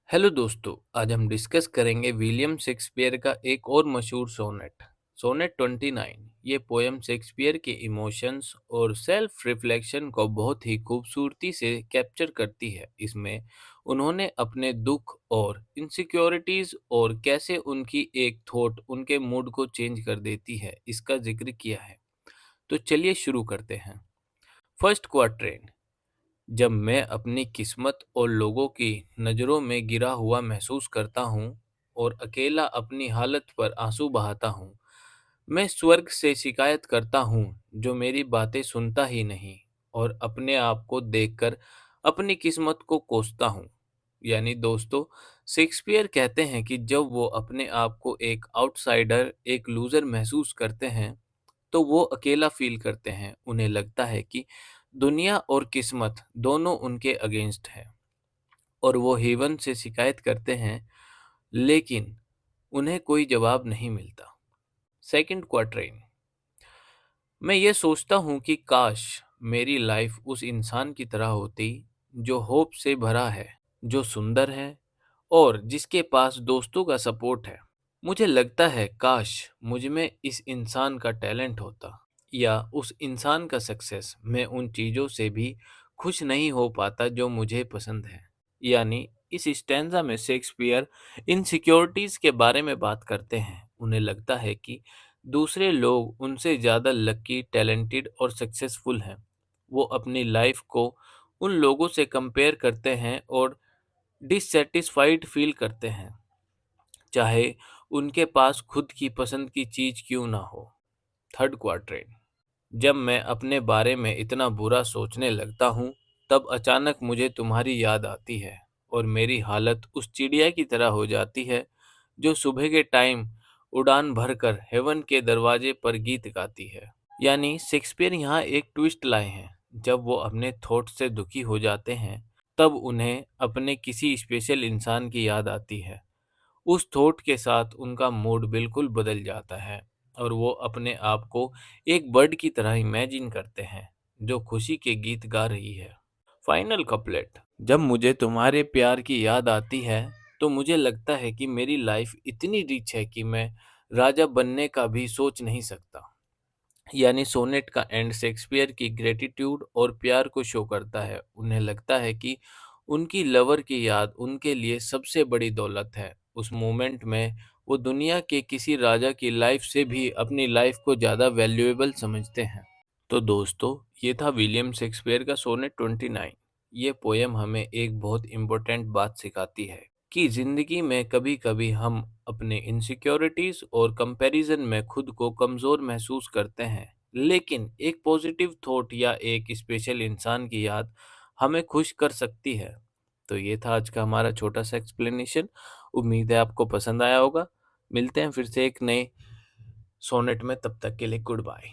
Hello दोस्तों, आज हम डिस्कस करेंगे विलियम शेक्सपियर का एक और मशहूर सोनेट सोनेट 29। ये पोयम शेक्सपियर के इमोशंस और सेल्फ रिफ्लेक्शन को बहुत ही खूबसूरती से कैप्चर करती है। इसमें उन्होंने अपने दुख और इनसिक्योरिटीज और कैसे उनकी एक थॉट उनके मूड को चेंज कर देती है, इसका जिक्र किया है। तो चलिए शुरू करते हैं। First quatrain. जब मैं अपनी किस्मत और लोगों की नज़रों में गिरा हुआ महसूस करता हूँ और अकेला अपनी हालत पर आंसू बहाता हूँ, मैं स्वर्ग से शिकायत करता हूँ जो मेरी बातें सुनता ही नहीं, और अपने आप को देखकर अपनी किस्मत को कोसता हूँ। यानी दोस्तों, शेक्सपियर कहते हैं कि जब वो अपने आप को एक आउटसाइडर, एक लूज़र महसूस करते हैं, तो वो अकेला फ़ील करते हैं। उन्हें लगता है कि दुनिया और किस्मत दोनों उनके अगेंस्ट है, और वो हेवन से शिकायत करते हैं, लेकिन उन्हें कोई जवाब नहीं मिलता। सेकंड क्वार्टरन। मैं ये सोचता हूँ कि काश मेरी लाइफ उस इंसान की तरह होती जो होप से भरा है, जो सुंदर है और जिसके पास दोस्तों का सपोर्ट है। मुझे लगता है काश मुझ में इस इंसान का टैलेंट होता, या उस इंसान का सक्सेस। मैं उन चीज़ों से भी खुश नहीं हो पाता जो मुझे पसंद है। यानी इस स्टैंजा में शेक्सपियर इनसिक्योरिटीज़ के बारे में बात करते हैं। उन्हें लगता है कि दूसरे लोग उनसे ज़्यादा लकी, टैलेंटेड और सक्सेसफुल हैं। वो अपनी लाइफ को उन लोगों से कंपेयर करते हैं और डिससेटिस्फाइड फील करते हैं, चाहे उनके पास खुद की पसंद की चीज़ क्यों ना हो। थर्ड क्वार्टरन। जब मैं अपने बारे में इतना बुरा सोचने लगता हूँ, तब अचानक मुझे तुम्हारी याद आती है, और मेरी हालत उस चिड़िया की तरह हो जाती है जो सुबह के टाइम उड़ान भरकर हेवन के दरवाजे पर गीत गाती है। यानी शेक्सपियर यहाँ एक ट्विस्ट लाए हैं। जब वो अपने थॉट से दुखी हो जाते हैं, तब उन्हें अपने किसी स्पेशल इंसान की याद आती है। उस थॉट के साथ उनका मूड बिल्कुल बदल जाता है, और वो अपने आप को एक बर्ड की तरह इमेजिन करते हैं जो खुशी के गीत गा रही है। Final couplet. जब मुझे तुम्हारे प्यार की याद आती है, तो मुझे लगता है कि मेरी लाइफ इतनी रिच है कि मैं राजा बनने का भी सोच नहीं सकता। यानी सोनेट का एंड शेक्सपियर की ग्रेटिट्यूड और प्यार को शो करता है। उन्हें लगता है कि उनकी लवर की याद उनके लिए सबसे बड़ी दौलत है। उस मोमेंट में वो दुनिया के किसी राजा की लाइफ से भी अपनी लाइफ को ज़्यादा वैल्यूएबल समझते हैं। तो दोस्तों, ये था विलियम शेक्सपियर का सोनेट 29। ये पोयम हमें एक बहुत इम्पोर्टेंट बात सिखाती है कि ज़िंदगी में कभी-कभी हम अपने इनसिक्योरिटीज़ और कंपैरिजन में खुद को कमज़ोर महसूस करते हैं, लेकिन एक पॉजिटिव थॉट या एक स्पेशल इंसान की याद हमें खुश कर सकती है। तो ये था आज का हमारा छोटा सा एक्सप्लेनेशन। उम्मीद है आपको पसंद आया होगा। मिलते हैं फिर से एक नए सोनेट में, तब तक के लिए गुड बाय।